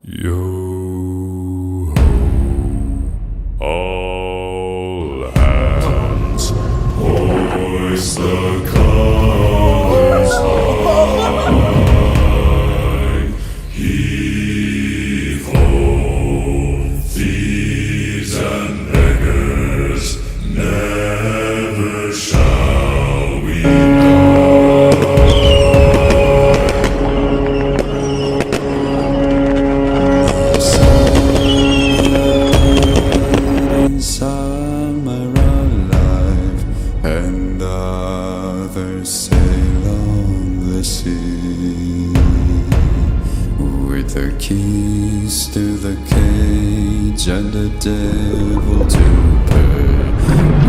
Yo ho, all hands, hoist the colors high. Heave ho, thieves and beggars, never shall we Some are alive, and others sail on the sea, with the keys to the cage and the devil to pay.